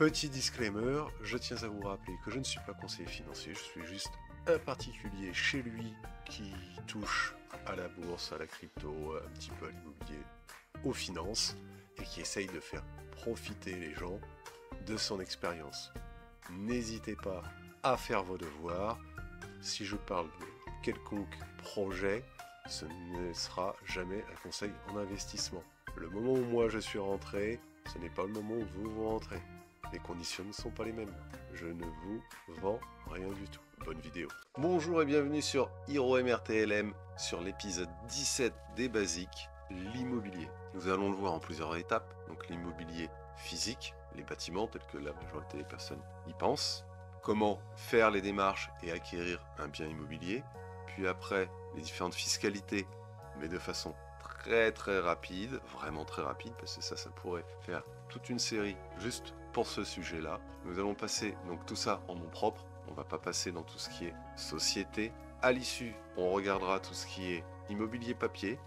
Petit disclaimer, je tiens à vous rappeler que je ne suis pas conseiller financier, je suis juste un particulier chez lui qui touche à la bourse, à la crypto, un petit peu à l'immobilier, aux finances, et qui essaye de faire profiter les gens de son expérience. N'hésitez pas à faire vos devoirs. Si je parle de quelconque projet, ce ne sera jamais un conseil en investissement. Le moment où moi je suis rentré, ce n'est pas le moment où vous rentrez. Les conditions ne sont pas les mêmes. Je ne vous vends rien du tout. Bonne vidéo. Bonjour et bienvenue sur Hero MRTLM, sur l'épisode 17 des basiques, l'immobilier. Nous allons le voir en plusieurs étapes. Donc l'immobilier physique, les bâtiments tels que la majorité des personnes y pensent. Comment faire les démarches et acquérir un bien immobilier. Puis après, les différentes fiscalités, mais de façon très rapide, vraiment très rapide, parce que ça pourrait faire toute une série juste pour ce sujet-là. Nous allons passer donc tout ça en nom propre. On va pas passer dans tout ce qui est société. À l'issue, on regardera tout ce qui est immobilier papier,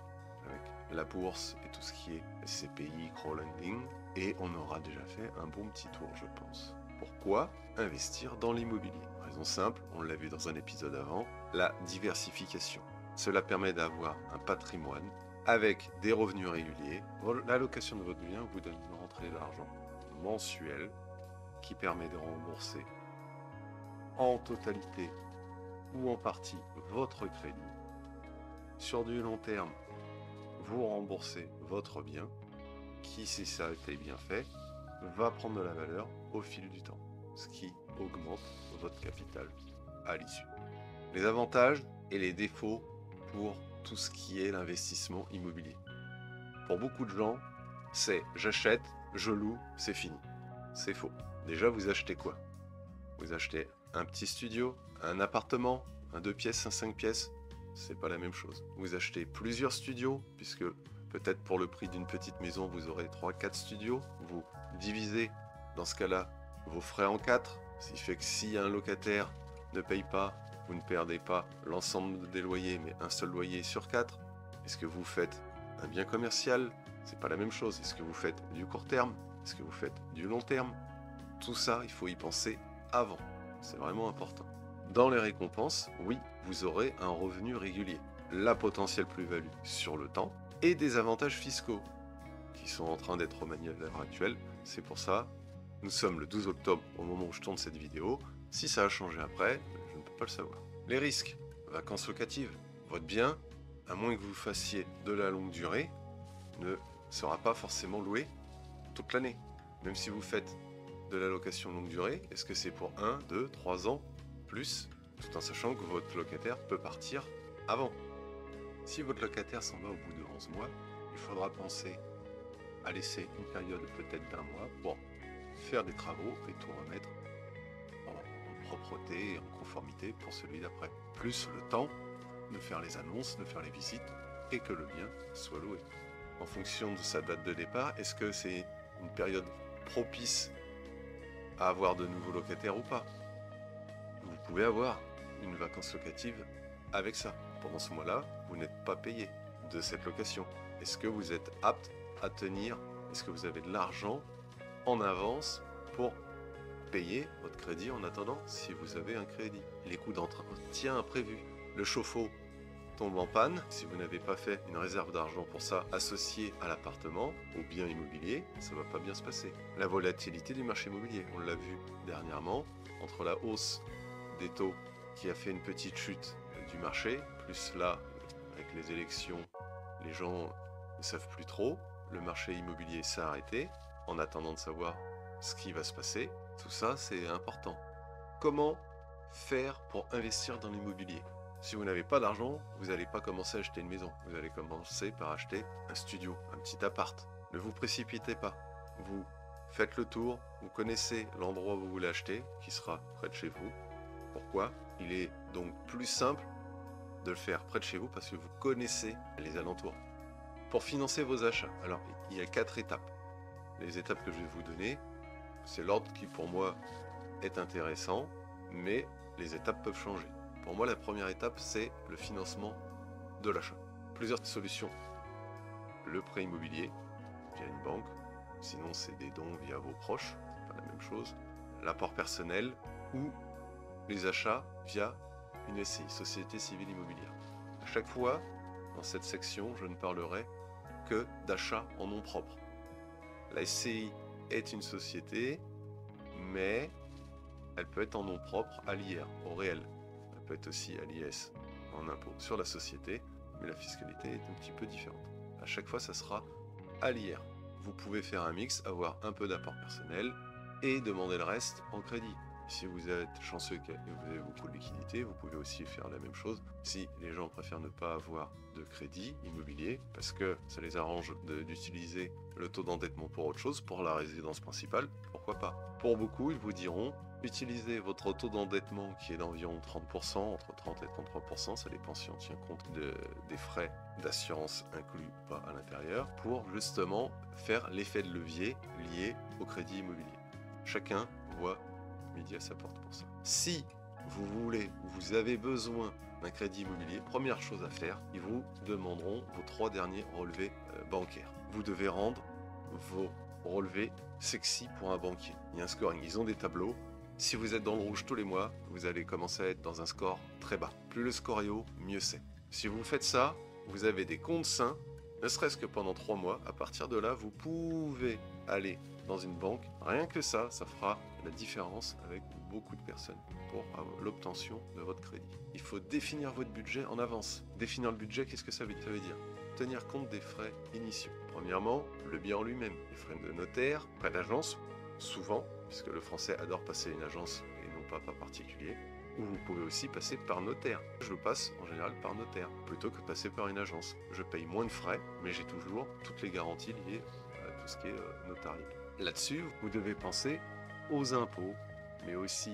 avec la bourse et tout ce qui est SCPI, crowdlending, et on aura déjà fait un bon petit tour, je pense. Pourquoi investir dans l'immobilier? Raison simple, on l'a vu dans un épisode avant, la diversification. Cela permet d'avoir un patrimoine avec des revenus réguliers. La location de votre bien vous donne une rentrée d'argent mensuelle qui permet de rembourser en totalité ou en partie votre crédit. Sur du long terme, vous remboursez votre bien qui, si ça a été bien fait, va prendre de la valeur au fil du temps, ce qui augmente votre capital à l'issue. Les avantages et les défauts pour tout ce qui est l'investissement immobilier. Pour beaucoup de gens, c'est j'achète, je loue, c'est fini. C'est faux. Déjà, vous achetez quoi? Vous achetez un petit studio, un appartement, un 2 pièces, un 5 pièces, c'est pas la même chose. Vous achetez plusieurs studios, puisque peut-être pour le prix d'une petite maison, vous aurez 3-4 studios. Vous divisez, dans ce cas-là, vos frais en 4, ce qui fait que si un locataire ne paye pas, vous ne perdez pas l'ensemble des loyers, mais un seul loyer sur 4. Est-ce que vous faites un bien commercial? C'est pas la même chose. Est-ce que vous faites du court terme? Est-ce que vous faites du long terme? Tout ça, il faut y penser avant. C'est vraiment important. Dans les récompenses, oui, vous aurez un revenu régulier, la potentielle plus-value sur le temps et des avantages fiscaux qui sont en train d'être remaniés à l'heure actuelle. C'est pour ça, nous sommes le 12 octobre au moment où je tourne cette vidéo. Si ça a changé après, je ne peux pas le savoir. Les risques, vacances locatives. Votre bien, à moins que vous fassiez de la longue durée, ne sera pas forcément loué toute l'année. Même si vous faites de la location longue durée, est-ce que c'est pour 1, 2, 3 ans, plus, tout en sachant que votre locataire peut partir avant. Si votre locataire s'en va au bout de 11 mois, il faudra penser à laisser une période peut-être d'1 mois pour faire des travaux et tout remettre en propreté et en conformité pour celui d'après. Plus le temps de faire les annonces, de faire les visites et que le bien soit loué. En fonction de sa date de départ, est-ce que c'est une période propice à avoir de nouveaux locataires ou pas? Vous pouvez avoir une vacance locative avec ça. Pendant ce mois-là, vous n'êtes pas payé de cette location. Est-ce que vous êtes apte à tenir? Est-ce que vous avez de l'argent en avance pour payer votre crédit en attendant, si vous avez un crédit? Les coûts d'entretien imprévus. Le chauffe-eau tombe en panne, si vous n'avez pas fait une réserve d'argent pour ça associée à l'appartement, au bien immobilier, ça va pas bien se passer. La volatilité du marché immobilier, on l'a vu dernièrement, entre la hausse des taux qui a fait une petite chute du marché, plus là, avec les élections, les gens ne savent plus trop, le marché immobilier s'est arrêté, en attendant de savoir ce qui va se passer. Tout ça, c'est important. Comment faire pour investir dans l'immobilier? Si vous n'avez pas d'argent, vous n'allez pas commencer à acheter une maison. Vous allez commencer par acheter un studio, un petit appart. Ne vous précipitez pas. Vous faites le tour, vous connaissez l'endroit où vous voulez acheter, qui sera près de chez vous. Pourquoi? Il est donc plus simple de le faire près de chez vous parce que vous connaissez les alentours. Pour financer vos achats, alors il y a 4 étapes. Les étapes que je vais vous donner, c'est l'ordre qui pour moi est intéressant, mais les étapes peuvent changer. Pour moi, la première étape, c'est le financement de l'achat. Plusieurs solutions. Le prêt immobilier, via une banque. Sinon, c'est des dons via vos proches, la même chose, l'apport personnel ou les achats via une SCI, Société Civile Immobilière. À chaque fois, dans cette section, je ne parlerai que d'achats en nom propre. La SCI est une société, mais elle peut être en nom propre à l'IR, au réel. Elle peut être aussi à l'IS, en impôt sur la société, mais la fiscalité est un petit peu différente. À chaque fois, ça sera à l'IR. Vous pouvez faire un mix, avoir un peu d'apport personnel et demander le reste en crédit. Si vous êtes chanceux et vous avez beaucoup de liquidités, vous pouvez aussi faire la même chose. Si les gens préfèrent ne pas avoir de crédit immobilier, parce que ça les arrange d'utiliser le taux d'endettement pour autre chose, pour la résidence principale, pourquoi pas? Pour beaucoup, ils vous diront, utilisez votre taux d'endettement qui est d'environ 30%, entre 30 et 33%, ça dépend si on tient compte des frais d'assurance inclus ou pas à l'intérieur, pour justement faire l'effet de levier lié au crédit immobilier. Chacun voit midi à sa porte pour ça. Si vous avez besoin d'un crédit immobilier, première chose à faire, ils vous demanderont vos 3 derniers relevés bancaires. Vous devez rendre vos relevés sexy pour un banquier. Il y a un scoring, ils ont des tableaux. Si vous êtes dans le rouge tous les mois, vous allez commencer à être dans un score très bas. Plus le score est haut, mieux c'est. Si vous faites ça, vous avez des comptes sains, ne serait-ce que pendant 3 mois. À partir de là, vous pouvez aller dans une banque. Rien que ça fera la différence avec beaucoup de personnes pour l'obtention de votre crédit. Il faut définir votre budget en avance. Définir le budget, qu'est-ce que ça veut dire? Ça veut dire tenir compte des frais initiaux. Premièrement, le bien en lui-même, les frais de notaire, frais d'agence, souvent, puisque le français adore passer une agence et non pas par particulier, ou vous pouvez aussi passer par notaire. Je passe en général par notaire, plutôt que de passer par une agence. Je paye moins de frais, mais j'ai toujours toutes les garanties liées à tout ce qui est notarié. Là-dessus, vous devez penser aux impôts, mais aussi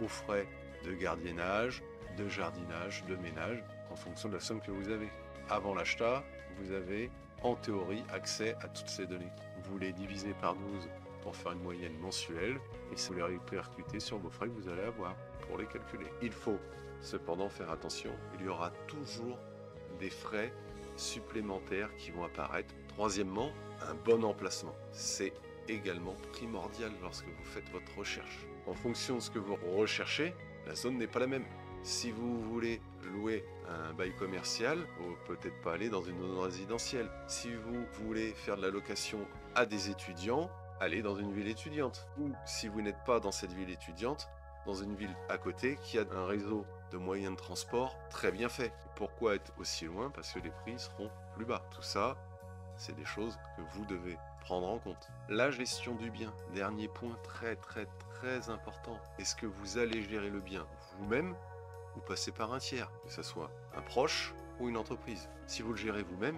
aux frais de gardiennage, de jardinage, de ménage, en fonction de la somme que vous avez. Avant l'achat, vous avez en théorie accès à toutes ces données. Vous les divisez par 12 pour faire une moyenne mensuelle et vous les répercutez sur vos frais que vous allez avoir pour les calculer. Il faut cependant faire attention, il y aura toujours des frais supplémentaires qui vont apparaître. Troisièmement, un bon emplacement. C'est également primordial lorsque vous faites votre recherche. En fonction de ce que vous recherchez, la zone n'est pas la même. Si vous voulez louer un bail commercial, vous peut-être pas aller dans une zone résidentielle. Si vous voulez faire de la location à des étudiants, allez dans une ville étudiante. Ou si vous n'êtes pas dans cette ville étudiante, dans une ville à côté qui a un réseau de moyens de transport très bien fait. Pourquoi être aussi loin? Parce que les prix seront plus bas. Tout ça, c'est des choses que vous devez prendre en compte. La gestion du bien, dernier point très important. Est-ce que vous allez gérer le bien vous-même ou passer par un tiers, que ce soit un proche ou une entreprise? Si vous le gérez vous-même,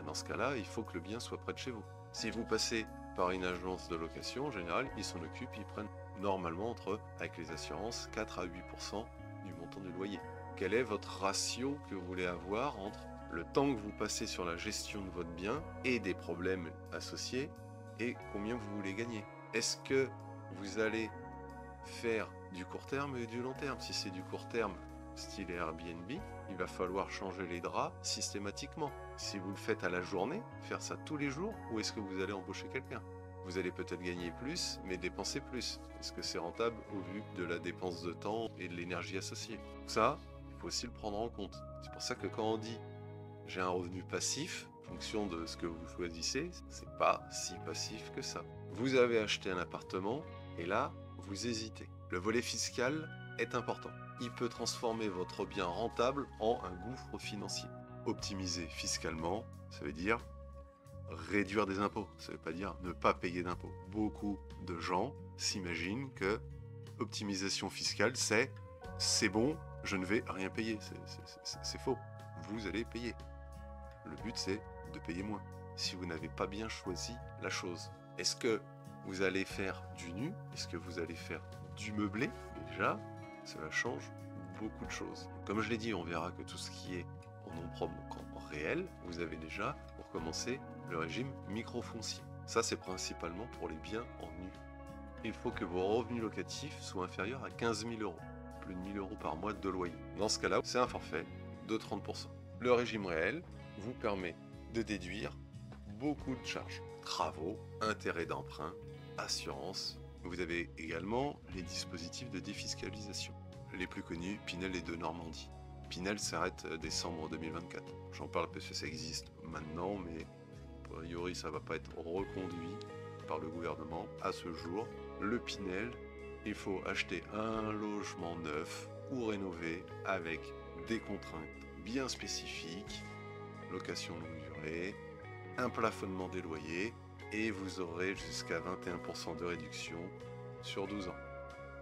dans ce cas-là, il faut que le bien soit près de chez vous. Si vous passez par une agence de location, en général, ils s'en occupent, ils prennent normalement avec les assurances, 4 à 8% du montant du loyer. Quel est votre ratio que vous voulez avoir entre le temps que vous passez sur la gestion de votre bien et des problèmes associés et combien vous voulez gagner? Est-ce que vous allez faire du court terme et du long terme? Si c'est du court terme, style Airbnb, il va falloir changer les draps systématiquement. Si vous le faites à la journée, faire ça tous les jours, ou est-ce que vous allez embaucher quelqu'un? Vous allez peut-être gagner plus, mais dépenser plus. Est-ce que c'est rentable au vu de la dépense de temps et de l'énergie associée? Ça, il faut aussi le prendre en compte. C'est pour ça que quand on dit j'ai un revenu passif, en fonction de ce que vous choisissez, c'est pas si passif que ça. Vous avez acheté un appartement, et là, vous hésitez. Le volet fiscal est important. Il peut transformer votre bien rentable en un gouffre financier. Optimiser fiscalement, ça veut dire réduire des impôts. Ça ne veut pas dire ne pas payer d'impôts. Beaucoup de gens s'imaginent que optimisation fiscale, c'est bon, je ne vais rien payer. C'est faux. Vous allez payer. Le but, c'est de payer moins. Si vous n'avez pas bien choisi la chose. Est-ce que vous allez faire du nu? Est-ce que vous allez faire du meublé? Déjà, cela change beaucoup de choses. Comme je l'ai dit, on verra que tout ce qui est en nom propre, donc en réel, vous avez déjà, pour commencer, le régime microfoncier. Ça, c'est principalement pour les biens en nu. Il faut que vos revenus locatifs soient inférieurs à 15 000 euros. Plus de 1 000 euros par mois de loyer. Dans ce cas-là, c'est un forfait de 30%. Le régime réel vous permet de déduire beaucoup de charges. Travaux, intérêts d'emprunt, assurance, Vous avez également les dispositifs de défiscalisation. Les plus connus, Pinel et de Normandie. Pinel s'arrête décembre 2024. J'en parle parce que ça existe maintenant, mais a priori ça ne va pas être reconduit par le gouvernement. À ce jour, le Pinel, il faut acheter un logement neuf ou rénové avec des contraintes bien spécifiques, location longue durée, un plafonnement des loyers, et vous aurez jusqu'à 21% de réduction sur 12 ans.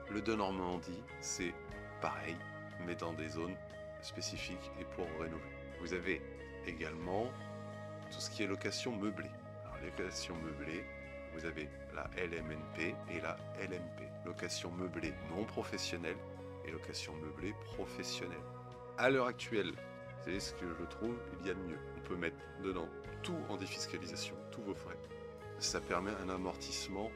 Le de Normandie, c'est pareil, mais dans des zones spécifiques et pour rénover. Vous avez également tout ce qui est location meublée. Alors, location meublée, vous avez la LMNP et la LMP. Location meublée non professionnelle et location meublée professionnelle. À l'heure actuelle, c'est ce que je trouve il y a de mieux. On peut mettre dedans tout en défiscalisation, tous vos frais. Ça permet un amortissement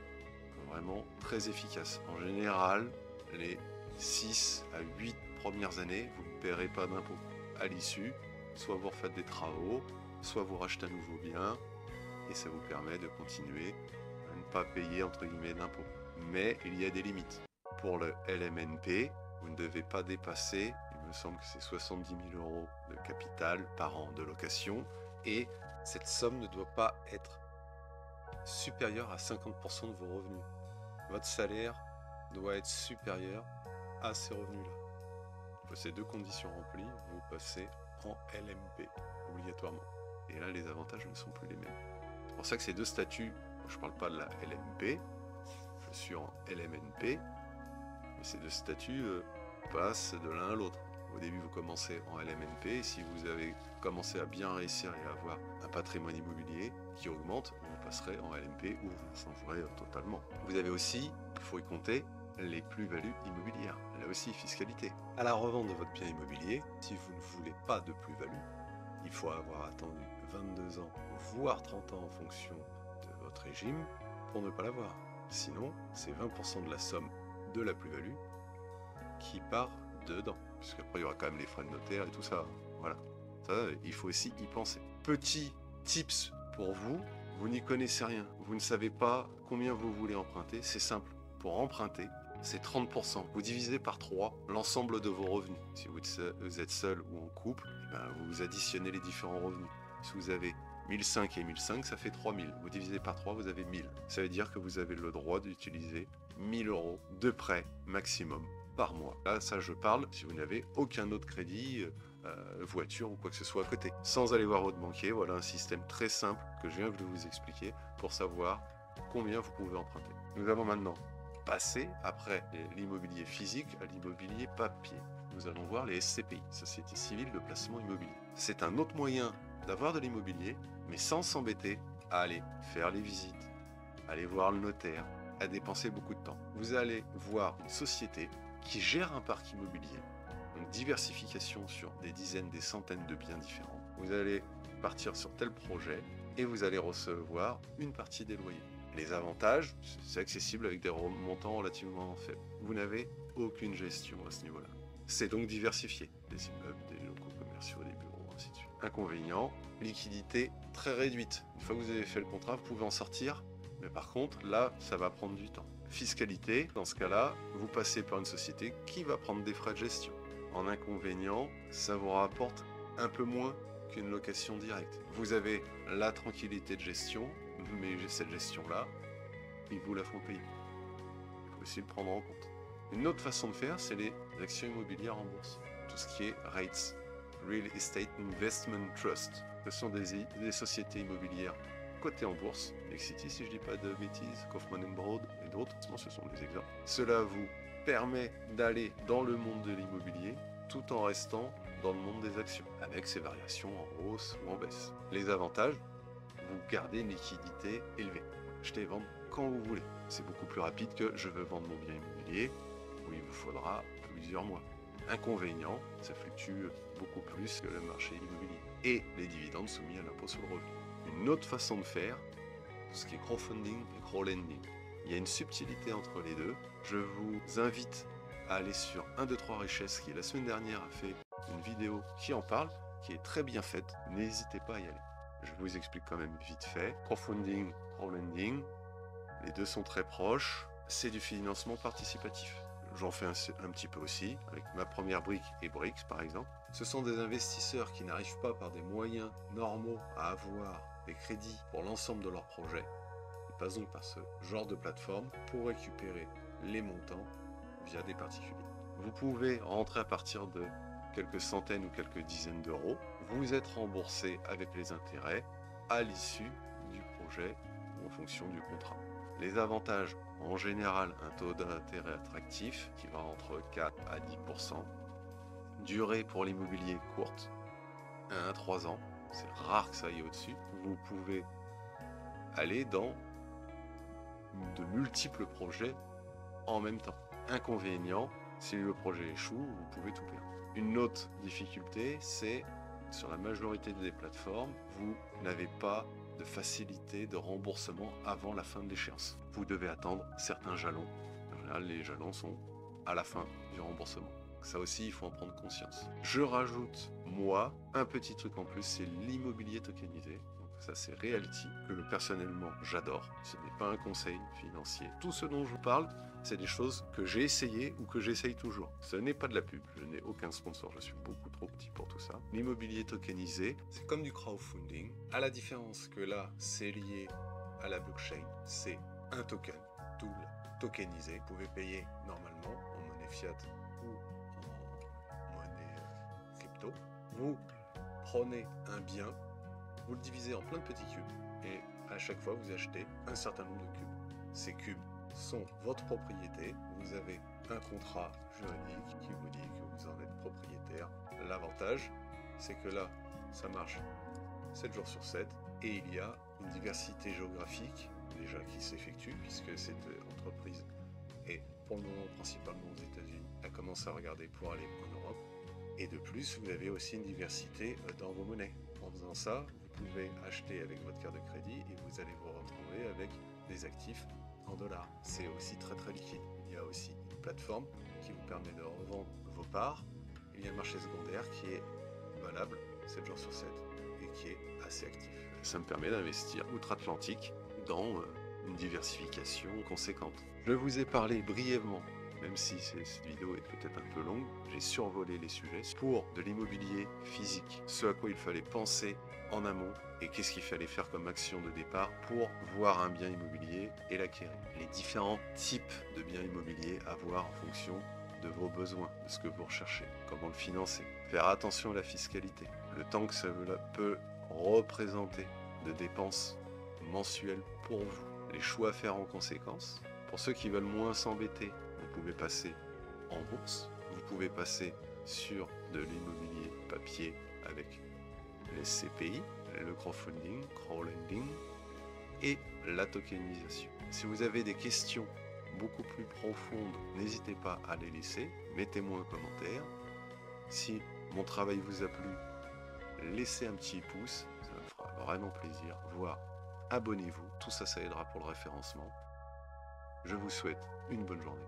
vraiment très efficace. En général, les 6 à 8 premières années, vous ne paierez pas d'impôts. À l'issue, soit vous refaites des travaux, soit vous rachetez un nouveau bien, et ça vous permet de continuer à ne pas payer entre guillemets d'impôts. Mais il y a des limites. Pour le LMNP, vous ne devez pas dépasser, il me semble que c'est 70 000 euros de capital par an de location, et cette somme ne doit pas être supérieure à 50% de vos revenus. Votre salaire doit être supérieur à ces revenus-là. Ces deux conditions remplies, vous passez en LMP, obligatoirement. Et là, les avantages ne sont plus les mêmes. C'est pour ça que ces deux statuts, je ne parle pas de la LMP, je suis en LMNP, mais ces deux statuts passent de l'un à l'autre. Au début, vous commencez en LMNP, et si vous avez commencé à bien réussir et à avoir un patrimoine immobilier qui augmente, vous passerez en LMP ou vous changerez totalement. Vous avez aussi, il faut y compter, les plus-values immobilières. Là aussi, fiscalité. À la revente de votre bien immobilier, si vous ne voulez pas de plus-value, il faut avoir attendu 22 ans, voire 30 ans en fonction de votre régime, pour ne pas l'avoir. Sinon, c'est 20% de la somme de la plus-value qui part dedans. Parce qu'après, il y aura quand même les frais de notaire et tout ça. Voilà. Ça, il faut aussi y penser. Petit tips pour vous, vous n'y connaissez rien. Vous ne savez pas combien vous voulez emprunter. C'est simple. Pour emprunter, c'est 30%. Vous divisez par 3 l'ensemble de vos revenus. Si vous êtes seul ou en couple, vous additionnez les différents revenus. Si vous avez 1005 et 1005, ça fait 3000. Vous divisez par 3, vous avez 1000. Ça veut dire que vous avez le droit d'utiliser 1000 euros de prêt maximum par mois. Là, ça je parle si vous n'avez aucun autre crédit, voiture ou quoi que ce soit à côté. Sans aller voir votre banquier, voilà un système très simple que je viens de vous expliquer pour savoir combien vous pouvez emprunter. Nous allons maintenant passer, après l'immobilier physique, à l'immobilier papier. Nous allons voir les SCPI, Sociétés Civiles de Placement Immobilier. C'est un autre moyen d'avoir de l'immobilier, mais sans s'embêter à aller faire les visites, aller voir le notaire, à dépenser beaucoup de temps. Vous allez voir une société qui gère un parc immobilier, une diversification sur des dizaines, des centaines de biens différents. Vous allez partir sur tel projet et vous allez recevoir une partie des loyers. Les avantages, c'est accessible avec des montants relativement faibles. Vous n'avez aucune gestion à ce niveau-là. C'est donc diversifié. Des immeubles, des locaux commerciaux, des bureaux, ainsi de suite. Inconvénient, liquidité très réduite. Une fois que vous avez fait le contrat, vous pouvez en sortir. Mais par contre, là, ça va prendre du temps. Fiscalité, dans ce cas-là, vous passez par une société qui va prendre des frais de gestion. En inconvénient, ça vous rapporte un peu moins qu'une location directe. Vous avez la tranquillité de gestion, mais cette gestion-là, ils vous la font payer. Il faut aussi le prendre en compte. Une autre façon de faire, c'est les actions immobilières en bourse. Tout ce qui est REITs, Real Estate Investment Trust. Ce sont des sociétés immobilières cotées en bourse. Nexity, si je ne dis pas de bêtises, Kaufman Broad et d'autres, ce sont des exemples. Cela vous permet d'aller dans le monde de l'immobilier tout en restant dans le monde des actions, avec ses variations en hausse ou en baisse. Les avantages, vous gardez une liquidité élevée. Achetez et vendre quand vous voulez. C'est beaucoup plus rapide que je veux vendre mon bien immobilier, où il vous faudra plusieurs mois. Inconvénient, ça fluctue beaucoup plus que le marché immobilier. Et les dividendes soumis à l'impôt sur le revenu. Une autre façon de faire, tout ce qui est crowdfunding et crowdlending. Il y a une subtilité entre les deux. Je vous invite à aller sur 1, 2, 3 Richesses, qui la semaine dernière a fait une vidéo qui en parle, qui est très bien faite. N'hésitez pas à y aller. Je vous explique quand même vite fait. Crowdfunding, crowdlending, les deux sont très proches. c'est du financement participatif. J'en fais un petit peu aussi, avec ma première brique et Brix par exemple. Ce sont des investisseurs qui n'arrivent pas par des moyens normaux à avoir des crédits pour l'ensemble de leur projet. Ils passent donc par ce genre de plateforme pour récupérer les montants via des particuliers. Vous pouvez rentrer à partir de quelques centaines ou quelques dizaines d'euros. Vous êtes remboursé avec les intérêts à l'issue du projet ou en fonction du contrat. Les avantages, en général, un taux d'intérêt attractif qui va entre 4 à 10%. Durée pour l'immobilier courte, 1 à 3 ans. C'est rare que ça aille au-dessus. Vous pouvez aller dans de multiples projets en même temps. Inconvénient, si le projet échoue, vous pouvez tout perdre. Une autre difficulté, c'est sur la majorité des plateformes, vous n'avez pas de facilité de remboursement avant la fin de l'échéance. Vous devez attendre certains jalons. En général, les jalons sont à la fin du remboursement. Ça aussi, il faut en prendre conscience. Je rajoute, moi, un petit truc en plus, c'est l'immobilier tokenisé. Ça, c'est Realty, que personnellement, j'adore. Ce n'est pas un conseil financier. Tout ce dont je vous parle, c'est des choses que j'ai essayées ou que j'essaye toujours. Ce n'est pas de la pub. Je n'ai aucun sponsor. Je suis beaucoup trop petit pour tout ça. L'immobilier tokenisé, c'est comme du crowdfunding. À la différence que là, c'est lié à la blockchain. C'est un token, double tokenisé. Vous pouvez payer normalement en monnaie fiat ou en monnaie crypto. Vous prenez un bien, vous le divisez en plein de petits cubes et à chaque fois vous achetez un certain nombre de cubes. Ces cubes sont votre propriété, vous avez un contrat juridique qui vous dit que vous en êtes propriétaire. L'avantage, c'est que là, ça marche 7 jours sur 7 et il y a une diversité géographique déjà qui s'effectue puisque cette entreprise est pour le moment principalement aux États-Unis. Elle commence à regarder pour aller en Europe et de plus, vous avez aussi une diversité dans vos monnaies. En faisant ça, vous pouvez acheter avec votre carte de crédit et vous allez vous retrouver avec des actifs en dollars. C'est aussi très très liquide. Il y a aussi une plateforme qui vous permet de revendre vos parts. Il y a un marché secondaire qui est valable 7 jours sur 7 et qui est assez actif. Ça me permet d'investir outre-Atlantique dans une diversification conséquente. Je vous ai parlé brièvement, même si cette vidéo est peut-être un peu longue, j'ai survolé les sujets pour de l'immobilier physique, ce à quoi il fallait penser en amont et qu'est-ce qu'il fallait faire comme action de départ pour voir un bien immobilier et l'acquérir. Les différents types de biens immobiliers à voir en fonction de vos besoins, de ce que vous recherchez, comment le financer. Faire attention à la fiscalité, le temps que ça peut représenter de dépenses mensuelles pour vous, les choix à faire en conséquence. Pour ceux qui veulent moins s'embêter, vous pouvez passer en bourse, vous pouvez passer sur de l'immobilier papier avec les CPI, le crowdfunding, crowdlending et la tokenisation. Si vous avez des questions beaucoup plus profondes, n'hésitez pas à les laisser, mettez-moi un commentaire. Si mon travail vous a plu, laissez un petit pouce, ça me fera vraiment plaisir, voire abonnez-vous, tout ça, ça aidera pour le référencement. Je vous souhaite une bonne journée.